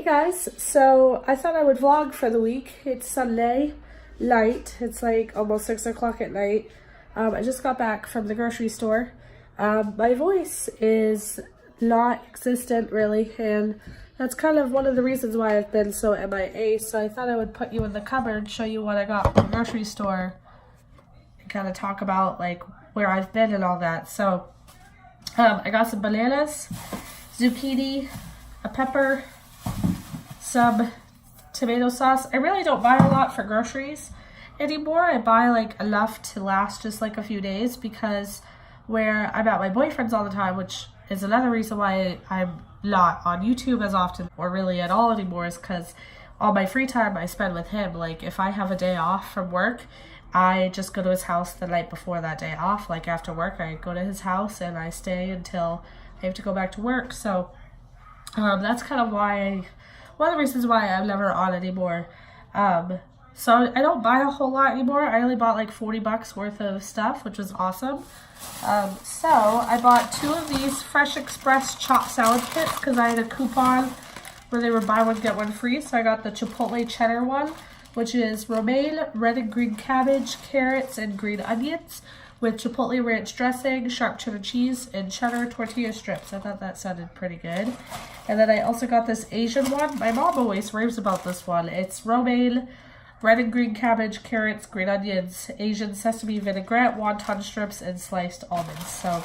guys, so I thought I would vlog for the week. It's Sunday night. It's like almost 6 o'clock at night. I just got back from the grocery store. My voice is not existent really, and that's kind of one of the reasons why I've been so MIA. So I thought I would put you in the cupboard, show you what I got from the grocery store, and kind of talk about like where I've been and all that. So I got some bananas, zucchini, a pepper, some tomato sauce. I really don't buy a lot for groceries anymore. I buy like enough to last just like a few days, because where I'm at my boyfriend's all the time, which is another reason why I'm not on YouTube as often or really at all anymore, is because all my free time I spend with him. Like if I have a day off from work, I just go to his house the night before that day off. Like after work, I go to his house and I stay until I have to go back to work. So that's kind of why, one of the reasons why I'm never on anymore. So I don't buy a whole lot anymore. I only bought like 40 bucks worth of stuff, which was awesome. So I bought 2 of these Fresh Express chopped salad kits because I had a coupon where they were buy one get one free. So I got the Chipotle cheddar one, which is romaine, red and green cabbage, carrots, and green onions with chipotle ranch dressing, sharp cheddar cheese, and cheddar tortilla strips. I thought that sounded pretty good. And then I also got this Asian one. My mom always raves about this one. It's romaine, red and green cabbage, carrots, green onions, Asian sesame vinaigrette, wonton strips, and sliced almonds. So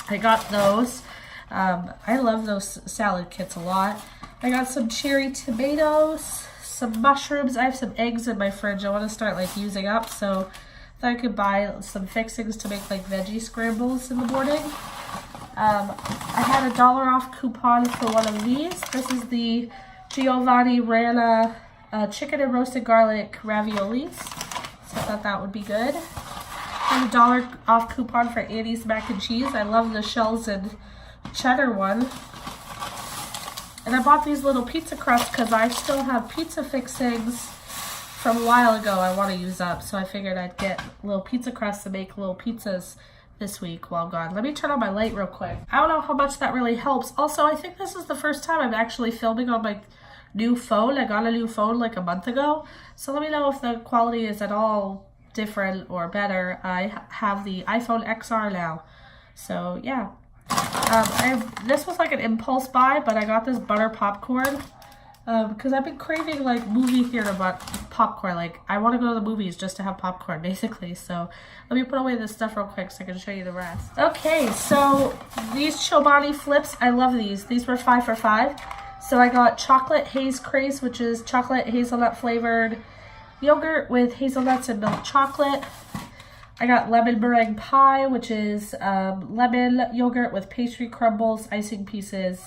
I got those. I love those salad kits a lot. I got some cherry tomatoes, some mushrooms. I have some eggs in my fridge I want to start like using up, so I could buy some fixings to make like veggie scrambles in the morning. I had a $1 off coupon for one of these. This is the Giovanni Rana chicken and roasted garlic raviolis. So I thought that would be good. I had a $1 off coupon for Annie's mac and cheese. I love the shells and cheddar one. And I bought these little pizza crusts because I still have pizza fixings from a while ago I want to use up, so I figured I'd get little pizza crusts to make little pizzas this week while I'm gone. Let me turn on my light real quick. I don't know how much that really helps. Also, I think this is the first time I'm actually filming on my new phone. I got a new phone like a month ago, so let me know if the quality is at all different or better. I have the iPhone XR now, so yeah. This was like an impulse buy, but I got this butter popcorn because I've been craving like movie theater popcorn. Like I want to go to the movies just to have popcorn basically. So let me put away this stuff real quick so I can show you the rest. Okay, so these Chobani flips, I love these. These were 5 for $5. So I got chocolate haze craze, which is chocolate hazelnut flavored yogurt with hazelnuts and milk chocolate. I got lemon meringue pie, which is lemon yogurt with pastry crumbles, icing pieces,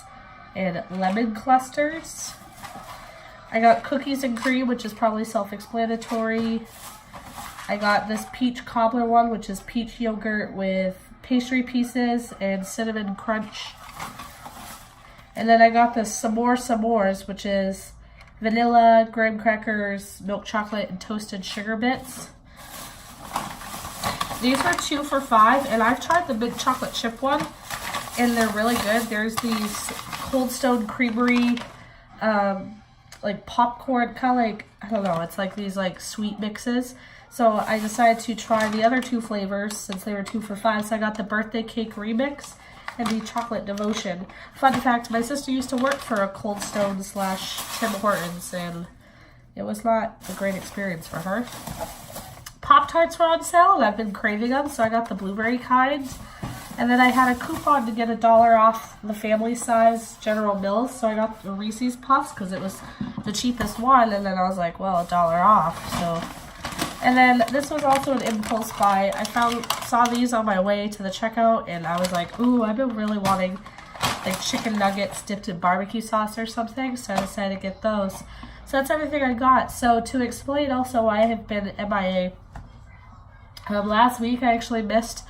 and lemon clusters. I got cookies and cream, which is probably self-explanatory. I got this peach cobbler one, which is peach yogurt with pastry pieces and cinnamon crunch. And then I got this s'mores, which is vanilla, graham crackers, milk chocolate, and toasted sugar bits. These were 2 for $5, and I've tried the big chocolate chip one, and they're really good. There's these Cold Stone Creamery, like popcorn, kind of like, I don't know, it's like these like sweet mixes. So I decided to try the other 2 flavors since they were 2 for $5. So I got the birthday cake remix and the chocolate devotion. Fun fact, my sister used to work for a Cold Stone / Tim Hortons, and it was not a great experience for her. Pop-Tarts were on sale, and I've been craving them, so I got the blueberry kind. And then I had a coupon to get $1 off the family size General Mills, so I got the Reese's Puffs because it was the cheapest one, and then I was like, well, $1 off, so. And then this was also an impulse buy. I saw these on my way to the checkout, and I was like, ooh, I've been really wanting like chicken nuggets dipped in barbecue sauce or something, so I decided to get those. So that's everything I got. So to explain also why I have been MIA, last week I actually missed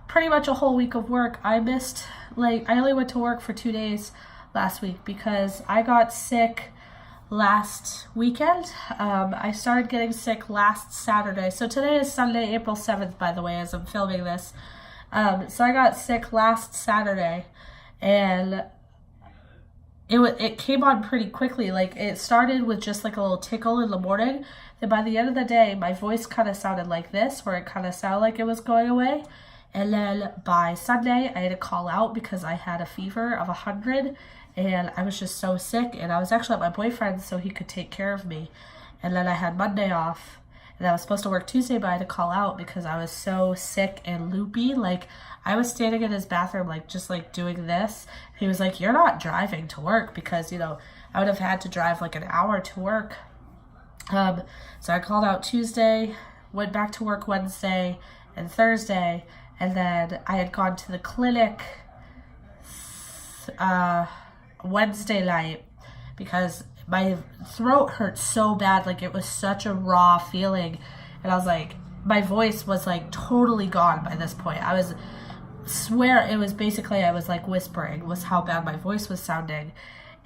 pretty much a whole week of work. I only went to work for 2 days last week because I got sick last weekend. I started getting sick last Saturday. So today is Sunday, April 7th, by the way, as I'm filming this. So I got sick last Saturday, and it came on pretty quickly. Like, it started with just like a little tickle in the morning. Then by the end of the day, my voice kind of sounded like this, where it kind of sounded like it was going away. And then by Sunday, I had to call out because I had a fever of 100, and I was just so sick. And I was actually at my boyfriend's so he could take care of me. And then I had Monday off, and I was supposed to work Tuesday, but I had to call out because I was so sick and loopy. Like, I was standing in his bathroom, like, just like doing this. He was like, "You're not driving to work," because, you know, I would have had to drive like an hour to work. So I called out Tuesday, went back to work Wednesday and Thursday, and then I had gone to the clinic Wednesday night because my throat hurt so bad. Like, it was such a raw feeling, and I was like, my voice was like totally gone by this point. I was swear it was basically, I was like whispering, was how bad my voice was sounding.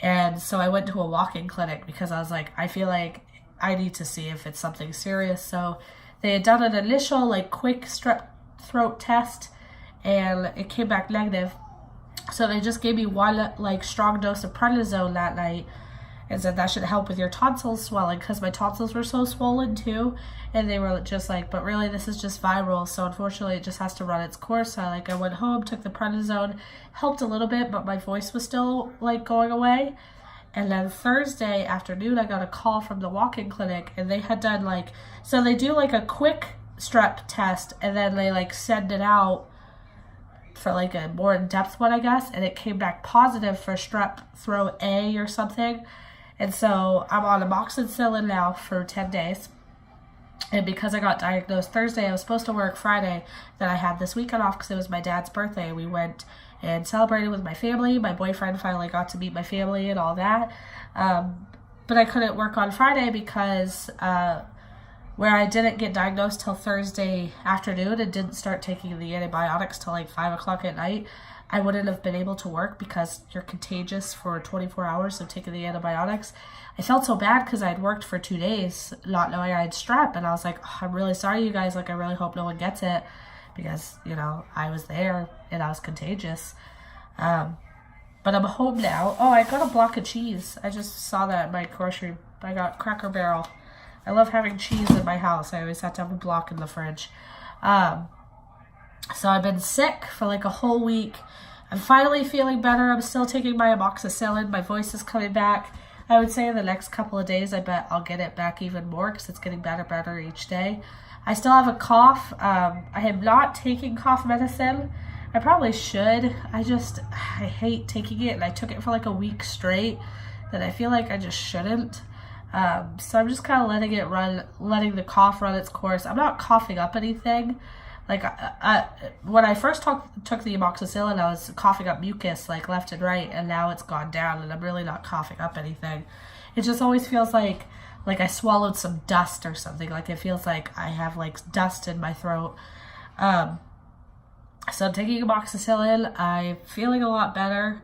And so I went to a walk-in clinic because I was like, I feel like I need to see if it's something serious. So they had done an initial like quick strep throat test, and it came back negative. So they just gave me one like strong dose of prednisone that night and said that should help with your tonsils swelling, because my tonsils were so swollen too. And they were just like, but really this is just viral, so unfortunately it just has to run its course. So I went home, took the prednisone, helped a little bit, but my voice was still like going away. And then Thursday afternoon I got a call from the walk-in clinic, and they had done like, so they do like a quick strep test, and then they like send it out for like a more in-depth one, I guess, and it came back positive for strep throat A or something. And so I'm on amoxicillin now for 10 days. And because I got diagnosed Thursday, I was supposed to work Friday. Then I had this weekend off because it was my dad's birthday. We went and celebrated with my family. My boyfriend finally got to meet my family and all that. But I couldn't work on Friday because where I didn't get diagnosed till Thursday afternoon and didn't start taking the antibiotics till like 5 o'clock at night, I wouldn't have been able to work because you're contagious for 24 hours of taking the antibiotics. I felt so bad because I had worked for 2 days not knowing I had strep, and I was like, oh, I'm really sorry, you guys. Like, I really hope no one gets it because, you know, I was there and I was contagious. But I'm home now. Oh, I got a block of cheese. I just saw that at my grocery. I got Cracker Barrel. I love having cheese in my house. I always have to have a block in the fridge. So I've been sick for like a whole week. I'm finally feeling better. I'm still taking my amoxicillin. My voice is coming back. I would say in the next couple of days, I bet I'll get it back even more because it's getting better each day. I still have a cough. I am not taking cough medicine. I probably should. I hate taking it, and I took it for like a week straight. That I feel like I just shouldn't. So I'm just kind of letting the cough run its course. I'm not coughing up anything. Like, when I first took the amoxicillin, I was coughing up mucus, like, left and right, and now it's gone down, and I'm really not coughing up anything. It just always feels like I swallowed some dust or something. Like, it feels like I have, like, dust in my throat. So I'm taking amoxicillin. I'm feeling a lot better.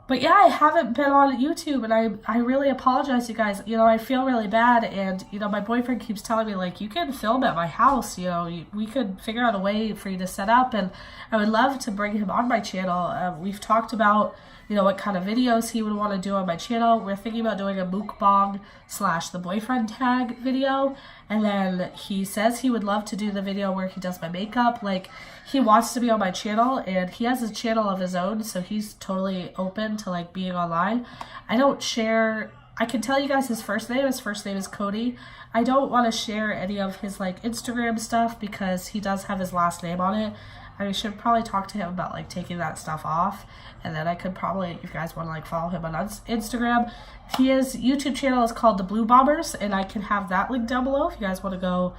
But yeah, I haven't been on YouTube, and I really apologize, you guys. You know, I feel really bad, and, you know, my boyfriend keeps telling me, like, you can film at my house, you know, we could figure out a way for you to set up, and I would love to bring him on my channel. We've talked about, you know, what kind of videos he would want to do on my channel. We're thinking about doing a mukbang / the boyfriend tag video, and then he says he would love to do the video where he does my makeup. Like, he wants to be on my channel, and he has a channel of his own, so he's totally open to, like, being online. I don't share, I can tell you guys his first name. His first name is Cody. I don't want to share any of his, like, Instagram stuff because he does have his last name on it. I should probably talk to him about, like, taking that stuff off, and then I could probably, if you guys want to, like, follow him on Instagram. His YouTube channel is called The Blue Bombers, and I can have that link down below if you guys want to go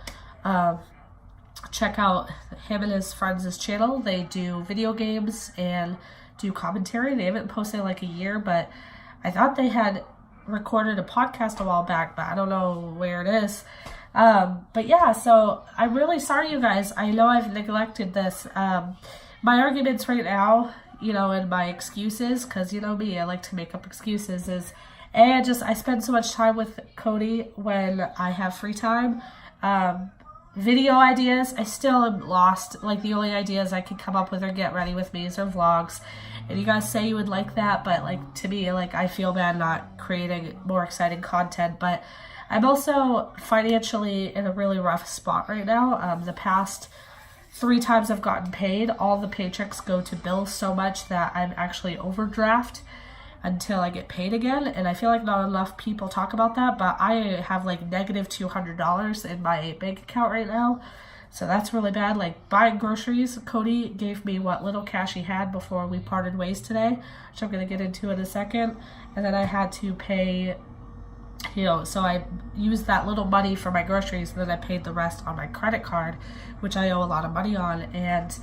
check out him and his friends' channel. They do video games and do commentary. They haven't posted in like a year, but I thought they had recorded a podcast a while back, but I don't know where it is. But yeah, so I'm really sorry, you guys. I know I've neglected this. My arguments right now, you know, and my excuses, because you know me, I like to make up excuses, is I spend so much time with Cody when I have free time. video ideas, I still am lost. Like, the only ideas I could come up with are get ready with me's or vlogs. And you guys say you would like that, but like, to me, like, I feel bad not creating more exciting content. But I'm also financially in a really rough spot right now. The past 3 times I've gotten paid, all the paychecks go to bills so much that I'm actually overdraft until I get paid again. And I feel like not enough people talk about that, but I have like negative $200 in my bank account right now. So that's really bad. Like, buying groceries, Cody gave me what little cash he had before we parted ways today, which I'm going to get into in a second. And then I had to pay, you know, so I used that little money for my groceries, and then I paid the rest on my credit card, which I owe a lot of money on. And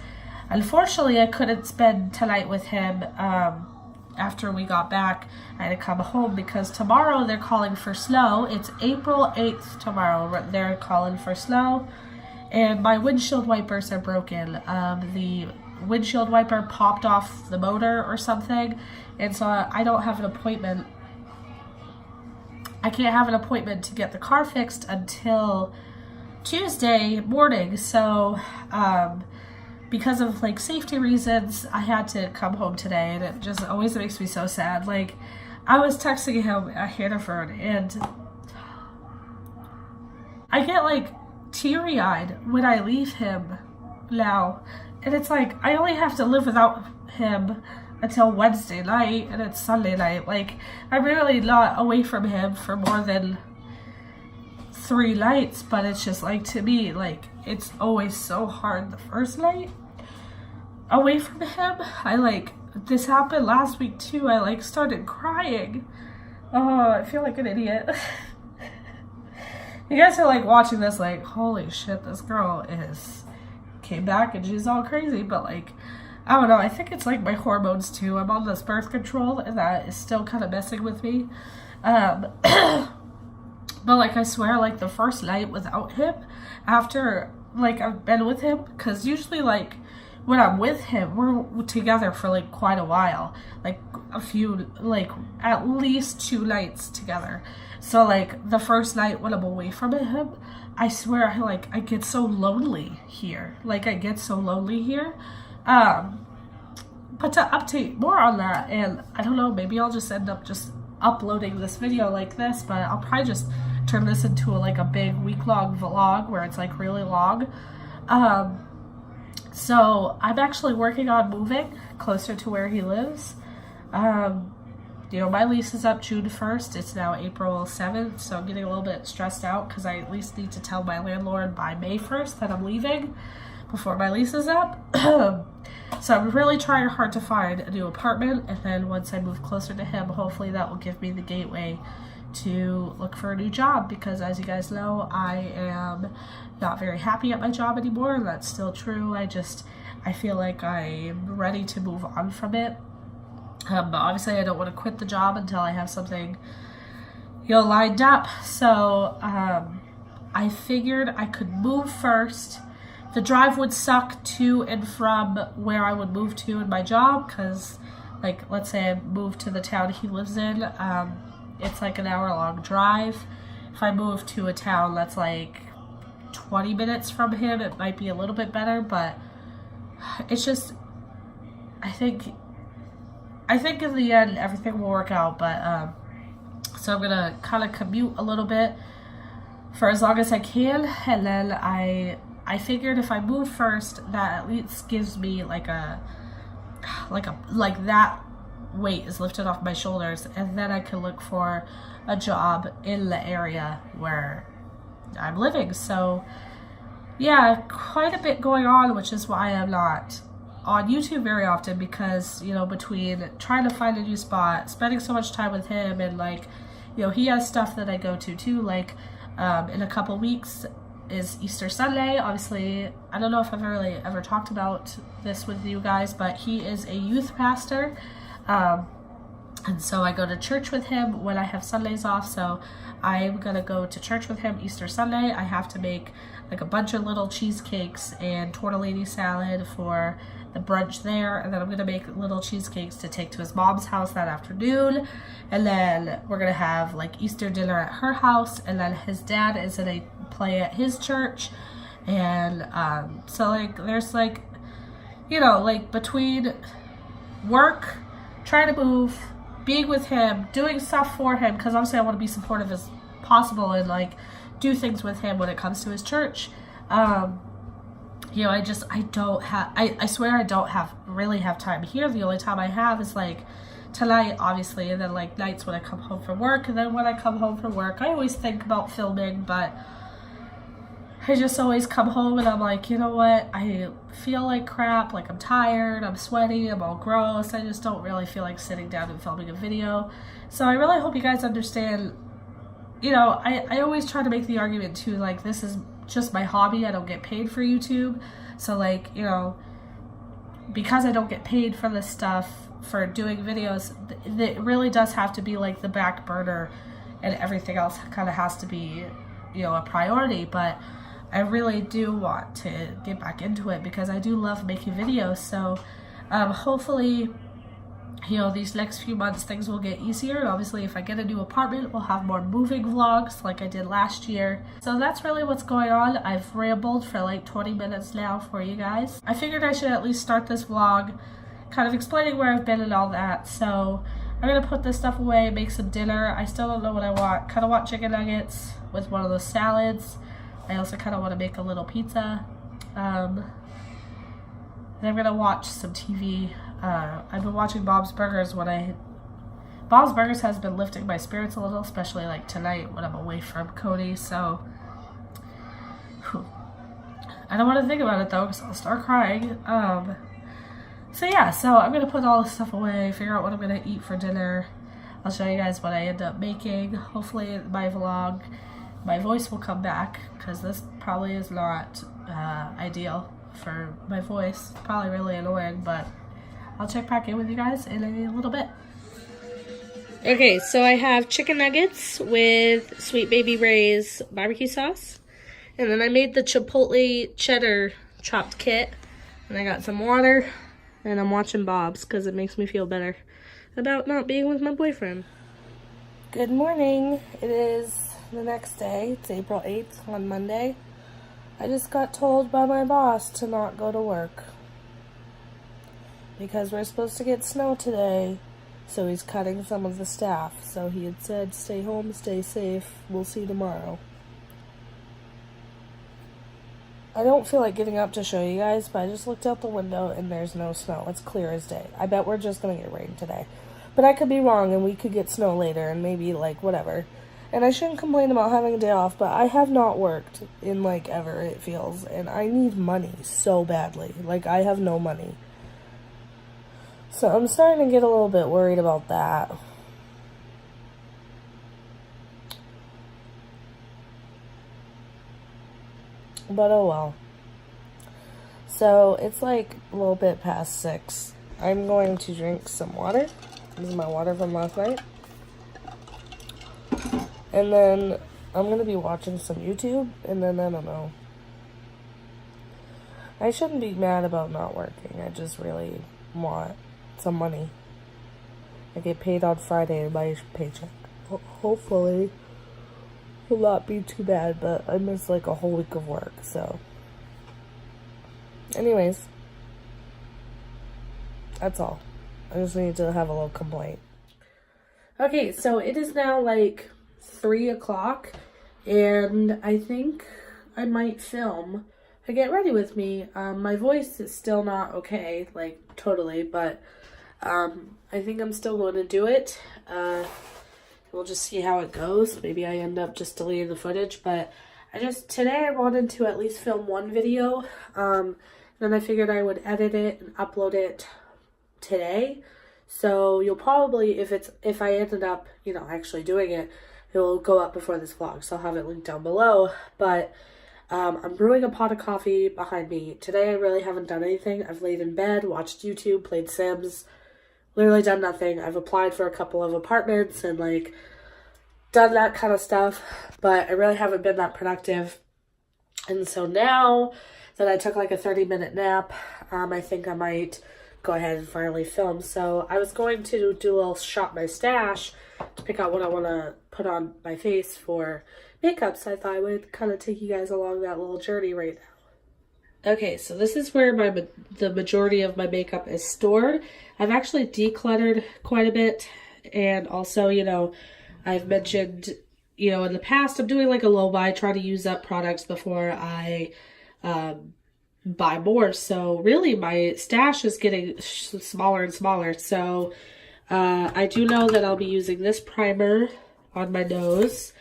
unfortunately, I couldn't spend tonight with him. After we got back, I had to come home because tomorrow they're calling for snow. It's April 8th tomorrow. They're calling for snow. And my windshield wipers are broken. The windshield wiper popped off the motor or something. And so I don't have an appointment. I can't have an appointment to get the car fixed until Tuesday morning. So, because of like safety reasons, I had to come home today, and it just always makes me so sad. Like, I was texting him at Hannaford, and I get like teary-eyed when I leave him now, and it's like I only have to live without him until Wednesday night, and it's Sunday night. Like, I'm really not away from him for more than 3 nights, but it's just like, to me, like, it's always so hard the first night away from him. This happened last week too. I like started crying. Oh, I feel like an idiot. You guys are like watching this like, holy shit, this girl came back and she's all crazy. But like, I don't know, I think it's like my hormones too. I'm on this birth control, and that is still kind of messing with me. But like, I swear, like, the first night without him, after like I've been with him, because usually like when I'm with him, we're together for like quite a while, like a few, like at least 2 nights together. So like the first night when I'm away from him, I swear I get so lonely here. Like, I get so lonely here. But to update more on that, and I don't know, maybe I'll just end up just uploading this video like this, but I'll probably just turn this into a big week-long vlog where it's like really long. So I'm actually working on moving closer to where he lives. You know, my lease is up June 1st. It's now April 7th, so I'm getting a little bit stressed out because I at least need to tell my landlord by May 1st that I'm leaving before my lease is up. So I'm really trying hard to find a new apartment, and then once I move closer to him, hopefully that will give me the gateway to look for a new job, because as you guys know, I am not very happy at my job anymore, and that's still true. I feel like I'm ready to move on from it. But obviously I don't want to quit the job until I have something, you know, lined up. So I figured I could move first. The drive would suck to and from where I would move to in my job, because, like, let's say I move to the town he lives in, it's like an hour-long drive. If I move to a town that's like 20 minutes from him, it might be a little bit better, but it's just, I think in the end everything will work out. But so I'm gonna kind of commute a little bit for as long as I can, and then I figured if I move first, that at least gives me like that weight is lifted off my shoulders, and then I can look for a job in the area where I'm living. So yeah, quite a bit going on, which is why I'm not on YouTube very often, because, you know, between trying to find a new spot, spending so much time with him, and like, you know, he has stuff that I go to too, like in a couple weeks is Easter Sunday. Obviously, I don't know if I've really ever talked about this with you guys, but he is a youth pastor, and so I go to church with him when I have Sundays off. So I'm gonna go to church with him Easter Sunday. I have to make like a bunch of little cheesecakes and tortellini salad for the brunch there, and then I'm gonna make little cheesecakes to take to his mom's house that afternoon, and then we're gonna have like Easter dinner at her house, and then his dad is in a play at his church, And so like there's like, you know, like between work, trying to move, being with him, doing stuff for him, because obviously I want to be supportive as possible and like do things with him when it comes to his church. You know, I swear I don't really have time here. The only time I have is like tonight, obviously, and then like nights when I come home from work. And then when I come home from work, I always think about filming, but I just always come home and I'm like, you know what, I feel like crap, like I'm tired, I'm sweaty, I'm all gross, I just don't really feel like sitting down and filming a video. So I really hope you guys understand, you know, I always try to make the argument too, like this is just my hobby, I don't get paid for YouTube. So like, you know, because I don't get paid for this stuff, for doing videos, it really does have to be like the back burner, and everything else kind of has to be, you know, a priority. But I really do want to get back into it because I do love making videos. So hopefully, you know, these next few months things will get easier. And obviously if I get a new apartment, we'll have more moving vlogs like I did last year. So that's really what's going on. I've rambled for like 20 minutes now for you guys. I figured I should at least start this vlog kind of explaining where I've been and all that. So I'm gonna put this stuff away, make some dinner. I still don't know what I want. Kind of want chicken nuggets with one of those salads. I also kind of want to make a little pizza. And I'm gonna watch some TV. I've been watching Bob's Burgers Bob's Burgers has been lifting my spirits a little, especially like tonight when I'm away from Cody. So I don't want to think about it though, because I'll start crying. So yeah, so I'm gonna put all this stuff away, figure out what I'm gonna eat for dinner. I'll show you guys what I end up making. Hopefully my vlog, my voice will come back, because this probably is not ideal for my voice. Probably really annoying, but I'll check back in with you guys in a little bit. Okay, so I have chicken nuggets with Sweet Baby Ray's barbecue sauce. And then I made the chipotle cheddar chopped kit. And I got some water. And I'm watching Bob's because it makes me feel better about not being with my boyfriend. Good morning. It is the next day. It's April 8th on Monday. I just got told by my boss to not go to work because we're supposed to get snow today, so he's cutting some of the staff. So he had said, stay home, stay safe, we'll see you tomorrow. I don't feel like getting up to show you guys, but I just looked out the window and there's no snow. It's clear as day. I bet we're just going to get rain today. But I could be wrong and we could get snow later and maybe like whatever. And I shouldn't complain about having a day off, but I have not worked in like ever, it feels. And I need money so badly. Like I have no money. So I'm starting to get a little bit worried about that. But oh well. So it's like a little bit past 6. I'm going to drink some water. This is my water from last night. And then I'm going to be watching some YouTube. And then I don't know. I shouldn't be mad about not working. I just really want some money. I get paid on Friday in my paycheck. Hopefully will not be too bad, but I missed like a whole week of work, so anyways, that's all. I just need to have a little complaint. Okay, so it is now like 3 o'clock and I think I might film a Get Ready With Me. My voice is still not okay, like totally, but I think I'm still going to do it. We'll just see how it goes. Maybe I end up just deleting the footage, but today I wanted to at least film one video. Then I figured I would edit it and upload it today. So you'll probably, if I ended up, you know, actually doing it, it will go up before this vlog. So I'll have it linked down below. But I'm brewing a pot of coffee behind me. Today I really haven't done anything. I've laid in bed, watched YouTube, played Sims. Literally done nothing. I've applied for a couple of apartments and like done that kind of stuff, but I really haven't been that productive. And so now that I took like a 30-minute nap, I think I might go ahead and finally film. So I was going to do a little shop my stash to pick out what I want to put on my face for makeup. So I thought I would kind of take you guys along that little journey right now. Okay, so this is where the majority of my makeup is stored. I've actually decluttered quite a bit, and also, you know, I've mentioned, you know, in the past I'm doing like a low buy, try to use up products before I buy more. So really my stash is getting smaller and smaller. So I do know that I'll be using this primer on my nose.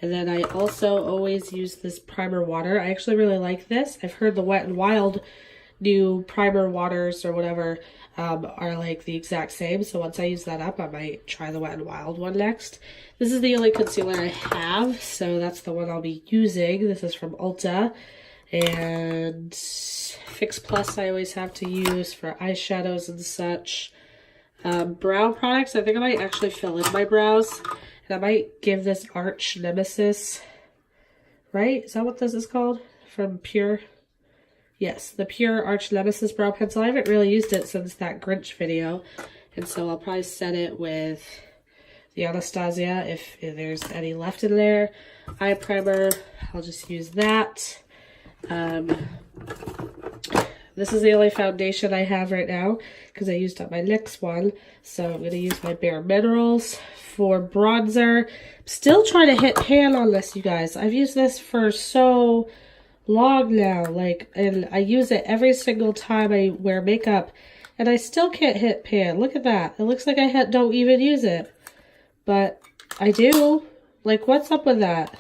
And then I also always use this primer water. I actually really like this. I've heard the Wet n Wild new primer waters or whatever are like the exact same. So once I use that up, I might try the Wet n Wild one next. This is the only concealer I have, so that's the one I'll be using. This is from Ulta. And Fix Plus I always have to use for eyeshadows and such. Brow products, I think I might actually fill in my brows. And I might give this Arch Nemesis, right? Is that what this is called? From Pure? Yes, the Pure Arch Nemesis Brow Pencil. I haven't really used it since that Grinch video. And so I'll probably set it with the Anastasia if there's any left in there. Eye primer, I'll just use that. This is the only foundation I have right now because I used up my NYX one. So I'm going to use my Bare Minerals for bronzer. I'm still trying to hit pan on this, you guys. I've used this for so long now, like, and I use it every single time I wear makeup, and I still can't hit pan. Look at that. It looks like I don't even use it, but I do. Like, what's up with that?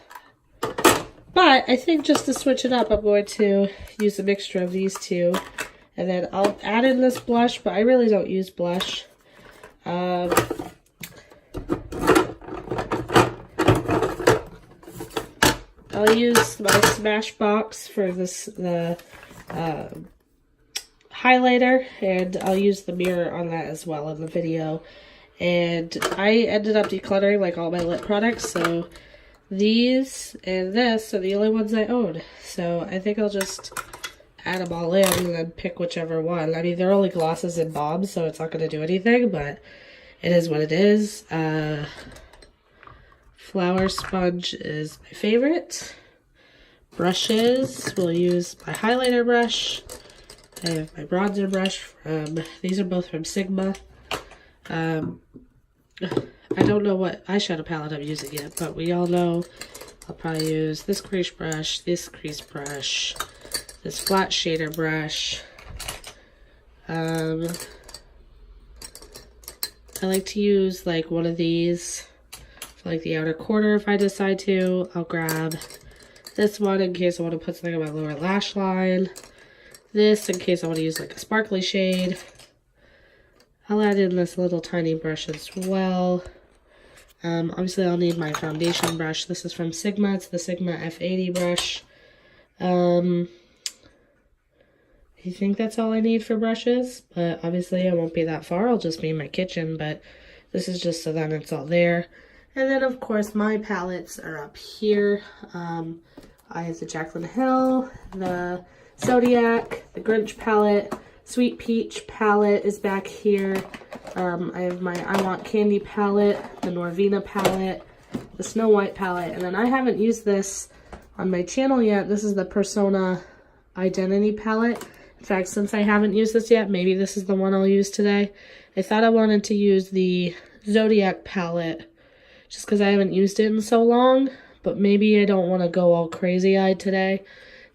But I think just to switch it up, I'm going to use a mixture of these two. And then I'll add in this blush, but I really don't use blush. I'll use my Smashbox for the highlighter, and I'll use the mirror on that as well in the video. And I ended up decluttering like all my lip products, so these and this are the only ones I own. So I think I'll just add them all in and then pick whichever one. I mean, they're only glosses and balms, so it's not going to do anything, but it is what it is. Flower sponge is my favorite. Brushes, we'll use my highlighter brush. I have my bronzer brush from, these are both from Sigma. I don't know what eyeshadow palette I'm using yet, but we all know I'll probably use this crease brush, this flat shader brush. I like to use like one of these for like the outer corner if I decide to. I'll grab this one in case I want to put something on my lower lash line. This in case I want to use like a sparkly shade. I'll add in this little tiny brush as well. Obviously I'll need my foundation brush. This is from Sigma. It's the Sigma F80 brush. I think that's all I need for brushes, but obviously I won't be that far. I'll just be in my kitchen, but this is just so then it's all there. And then of course my palettes are up here. I have the Jaclyn Hill, the Zodiac, the Grinch palette, Sweet Peach palette is back here. I have my I Want Candy palette, the Norvina palette, the Snow White palette, and then I haven't used this on my channel yet. This is the Persona Identity palette. In fact, since I haven't used this yet, maybe this is the one I'll use today. I thought I wanted to use the Zodiac palette just because I haven't used it in so long, but maybe I don't want to go all crazy-eyed today.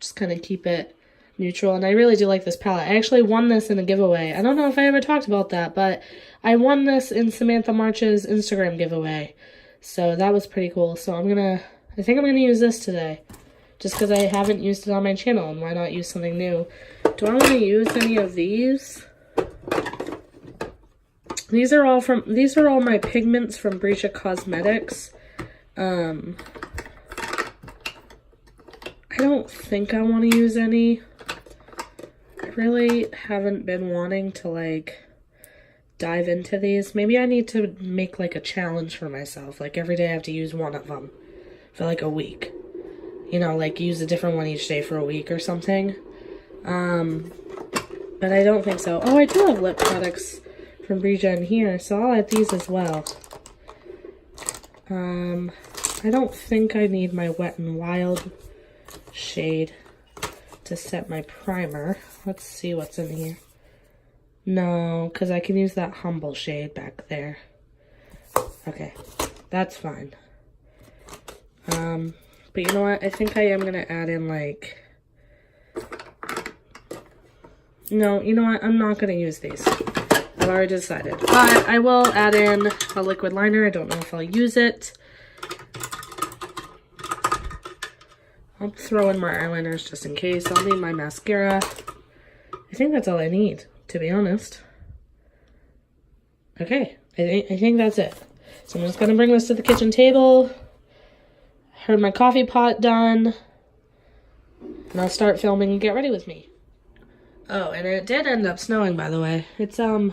Just kind of keep it neutral, and I really do like this palette. I actually won this in a giveaway. I don't know if I ever talked about that, but I won this in Samantha March's Instagram giveaway, so that was pretty cool. So I think I'm gonna use this today, just because I haven't used it on my channel, and why not use something new? Do I want to use any of these? These are all my pigments from Brescia Cosmetics. I don't think I want to use any. I really haven't been wanting to like dive into these. Maybe I need to make like a challenge for myself. Like every day I have to use one of them for like a week. You know, like use a different one each day for a week or something. But I don't think so. Oh, I do have lip products from Brescia in here, so I'll add these as well. I don't think I need my Wet n Wild shade. to set my primer. Let's see what's in here. No, because I can use that Humble shade back there. Okay, that's fine. But you know what? I think I am going to add in like... No, you know what? I'm not going to use these. I've already decided. But I will add in a liquid liner. I don't know if I'll use it. I'll throw in my eyeliners just in case. I'll need my mascara. I think that's all I need, to be honest. Okay, I think that's it. So I'm just going to bring this to the kitchen table. Heard my coffee pot done. And I'll start filming and get ready with me. Oh, and it did end up snowing, by the way. It's, I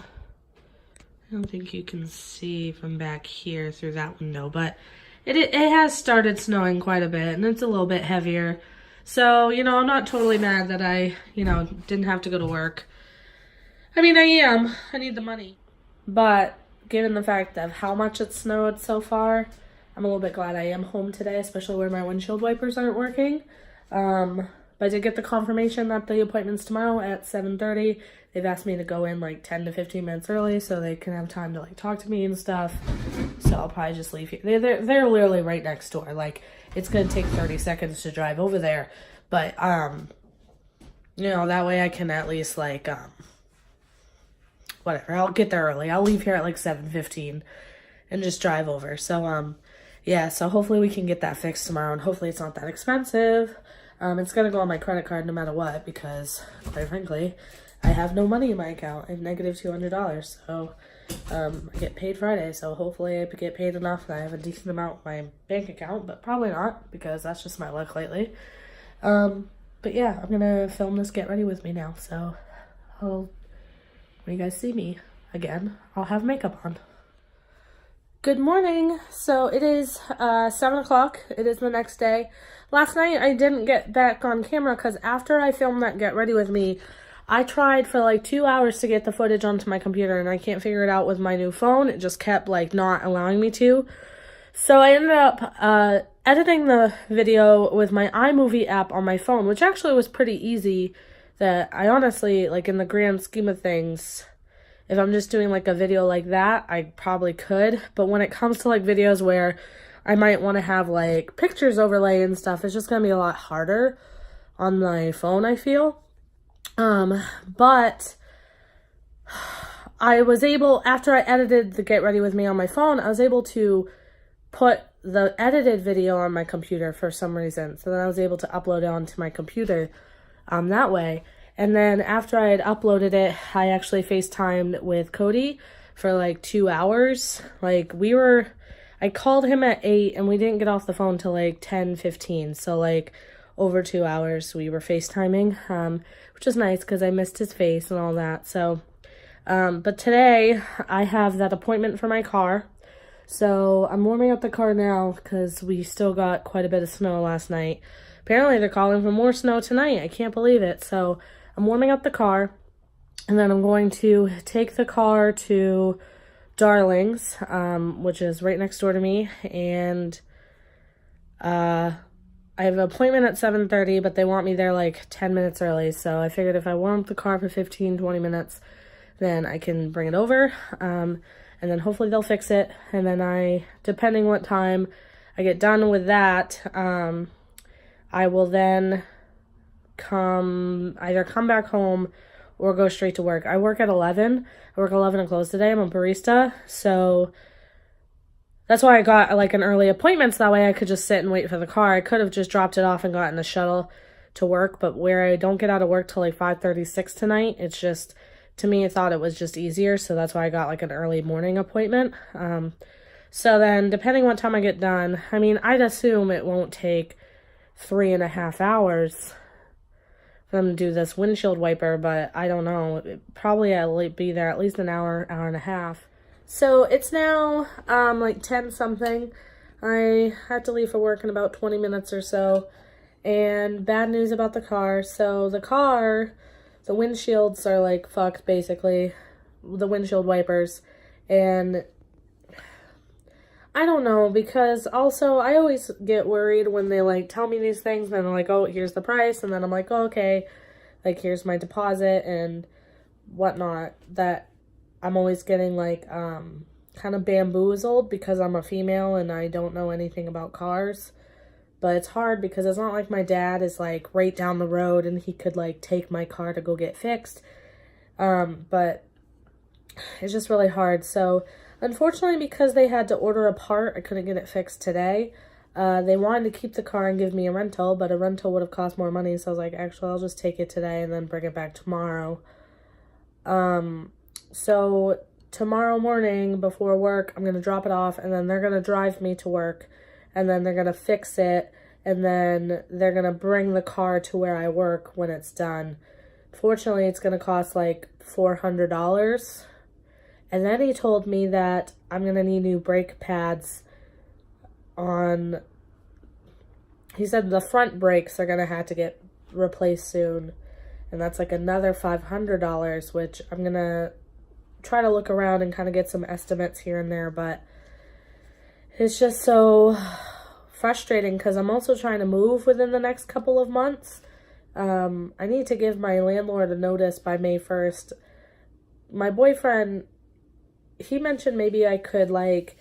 don't think you can see from back here through that window, but it has started snowing quite a bit, and it's a little bit heavier. So, you know, I'm not totally mad that I, you know, didn't have to go to work. I mean, I am. I need the money. But given the fact of how much it snowed so far, I'm a little bit glad I am home today, especially where my windshield wipers aren't working. But I did get the confirmation that the appointment's tomorrow at 7:30. They've asked me to go in like 10 to 15 minutes early so they can have time to like talk to me and stuff. So I'll probably just leave here. They're literally right next door. Like, it's going to take 30 seconds to drive over there. But, you know, that way I can at least like, whatever. I'll get there early. I'll leave here at like 7:15 and just drive over. So, yeah, so hopefully we can get that fixed tomorrow, and hopefully it's not that expensive. It's going to go on my credit card no matter what, because, quite frankly, I have no money in my account. I have negative $200, so I get paid Friday, so hopefully I get paid enough that I have a decent amount in my bank account, but probably not, because that's just my luck lately. But yeah, I'm going to film this Get Ready With Me now, so when you guys see me again, I'll have makeup on. Good morning. So it is 7 o'clock. It is the next day. Last night I didn't get back on camera because after I filmed that Get Ready With Me, I tried for like 2 hours to get the footage onto my computer, and I can't figure it out with my new phone. It just kept like not allowing me to. So I ended up editing the video with my iMovie app on my phone, which actually was pretty easy. That I honestly, like, in the grand scheme of things, if I'm just doing like a video like that, I probably could. But when it comes to like videos where I might want to have like pictures overlay and stuff, it's just going to be a lot harder on my phone, I feel. But I was able, after I edited the Get Ready With Me on my phone, I was able to put the edited video on my computer for some reason. So then I was able to upload it onto my computer that way. And then after I had uploaded it, I actually FaceTimed with Cody for like 2 hours. Like, I called him at 8 and we didn't get off the phone till like 10:15. So like over 2 hours we were FaceTiming, which is nice because I missed his face and all that. So, but today I have that appointment for my car. So I'm warming up the car now because we still got quite a bit of snow last night. Apparently they're calling for more snow tonight. I can't believe it. So I'm warming up the car, and then I'm going to take the car to Darling's, which is right next door to me, and I have an appointment at 7:30, but they want me there like 10 minutes early, so I figured if I warm up the car for 15-20 minutes, then I can bring it over, and then hopefully they'll fix it, and then depending what time I get done with that, I will then either come back home or go straight to work. I work at 11. I work 11 and close today. I'm a barista, so that's why I got like an early appointment, so that way I could just sit and wait for the car. I could have just dropped it off and gotten a shuttle to work, but where I don't get out of work till like 5:36 tonight, it's just, to me, I thought it was just easier, so that's why I got like an early morning appointment. So then, depending what time I get done, I mean, I'd assume it won't take 3.5 hours for them to do this windshield wiper, but I don't know. Probably I'll be there at least an hour, hour and a half. So it's now like 10 something. I have to leave for work in about 20 minutes or so. And bad news about the car. So the car, the windshields are like fucked basically. The windshield wipers. And I don't know, because also I always get worried when they like tell me these things and then they're like, oh, here's the price, and then I'm like, oh, okay, like here's my deposit and whatnot, that I'm always getting like kind of bamboozled because I'm a female and I don't know anything about cars. But it's hard because it's not like my dad is like right down the road and he could like take my car to go get fixed. But it's just really hard. So unfortunately, because they had to order a part, I couldn't get it fixed today. They wanted to keep the car and give me a rental, but a rental would have cost more money. So I was like, actually, I'll just take it today and then bring it back tomorrow. So tomorrow morning before work, I'm going to drop it off and then they're going to drive me to work and then they're going to fix it and then they're going to bring the car to where I work when it's done. Fortunately, it's going to cost like $400. And then he told me that I'm going to need new brake pads on, he said the front brakes are going to have to get replaced soon. And that's like another $500, which I'm going to try to look around and kind of get some estimates here and there. But it's just so frustrating because I'm also trying to move within the next couple of months. I need to give my landlord a notice by May 1st. My boyfriend, he mentioned maybe I could like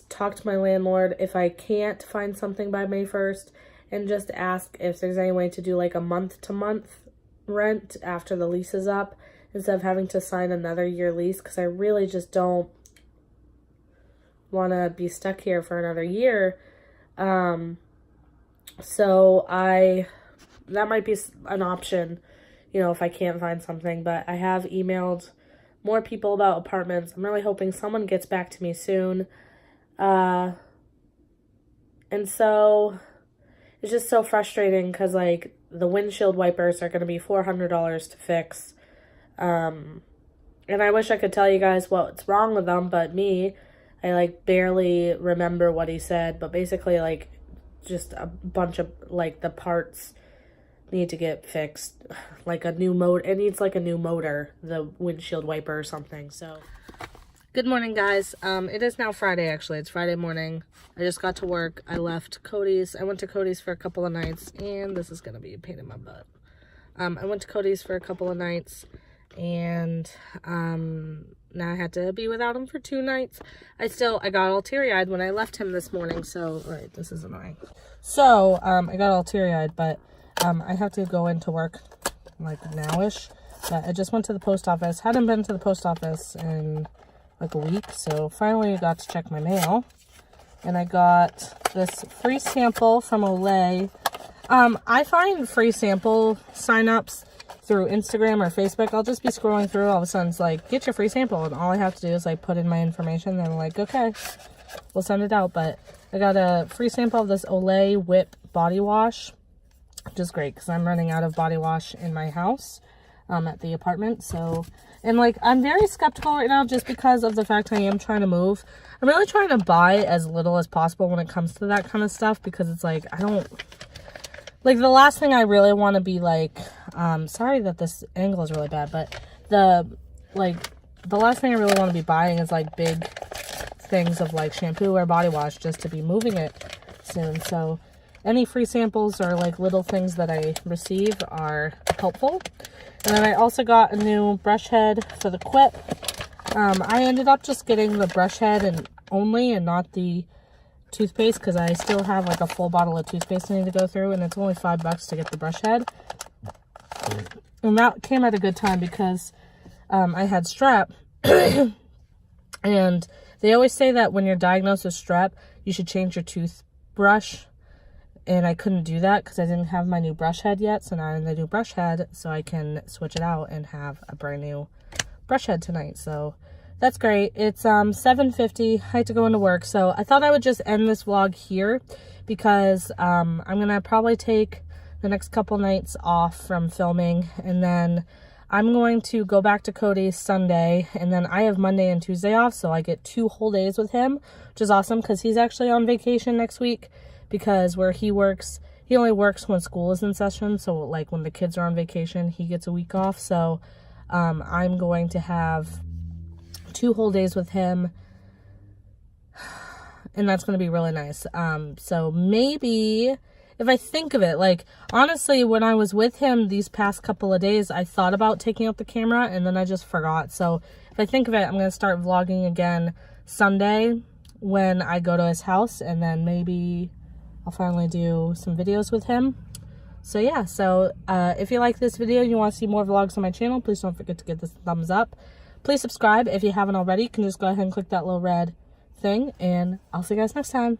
talk to my landlord if I can't find something by May 1st and just ask if there's any way to do like a month-to-month rent after the lease is up instead of having to sign another year lease, because I really just don't want to be stuck here for another year. So that might be an option, you know, if I can't find something. But I have emailed more people about apartments. I'm really hoping someone gets back to me soon. And so it's just so frustrating because like the windshield wipers are going to be $400 to fix. And I wish I could tell you guys what's wrong with them, but I like barely remember what he said. But basically, like, just a bunch of like the parts need to get fixed, like a new motor. It needs like a new motor, the windshield wiper or something. So good morning, guys. It is now Friday. Actually, it's Friday morning. I just got to work. I left Cody's. I went to Cody's for a couple of nights, and this is gonna be a pain in my butt. I went to Cody's for a couple of nights, and now I had to be without him for 2 nights. I got all teary-eyed when I left him this morning. So, all right, this is annoying. So, I got all teary-eyed, but I have to go into work like nowish. But I just went to the post office. Hadn't been to the post office in like a week, so finally I got to check my mail. And I got this free sample from Olay. I find free sample signups through Instagram or Facebook. I'll just be scrolling through, all of a sudden it's like, get your free sample, and all I have to do is like put in my information, and I'm like, okay, we'll send it out. But I got a free sample of this Olay Whip body wash, which is great because I'm running out of body wash in my house at the apartment. So, and like, I'm very skeptical right now just because of the fact I am trying to move. I'm really trying to buy as little as possible when it comes to that kind of stuff, because it's like, I don't, like, the last thing I really want to be like, sorry that this angle is really bad, but the last thing I really want to be buying is like big things of like shampoo or body wash just to be moving it soon. So any free samples or like little things that I receive are helpful. And then I also got a new brush head for the Quip. I ended up just getting the brush head and not the toothpaste, because I still have like a full bottle of toothpaste I need to go through, and it's only $5 to get the brush head. And that came at a good time because I had strep. And they always say that when you're diagnosed with strep, you should change your toothbrush. And I couldn't do that because I didn't have my new brush head yet. So now I'm in the new brush head, so I can switch it out and have a brand new brush head tonight. So that's great. It's 7:50. I had to go into work. So I thought I would just end this vlog here because I'm going to probably take the next couple nights off from filming. And then I'm going to go back to Cody's Sunday. And then I have Monday and Tuesday off. So I get 2 whole days with him, which is awesome because he's actually on vacation next week. Because where he works, he only works when school is in session. So like when the kids are on vacation, he gets a week off. So I'm going to have 2 whole days with him. and that's going to be really nice. So maybe if I think of it, like, honestly, when I was with him these past couple of days, I thought about taking out the camera and then I just forgot. So if I think of it, I'm going to start vlogging again Sunday when I go to his house, and then maybe I'll finally do some videos with him. So yeah, so if you like this video and you want to see more vlogs on my channel, please don't forget to give this a thumbs up. Please subscribe if you haven't already. You can just go ahead and click that little red thing, and I'll see you guys next time.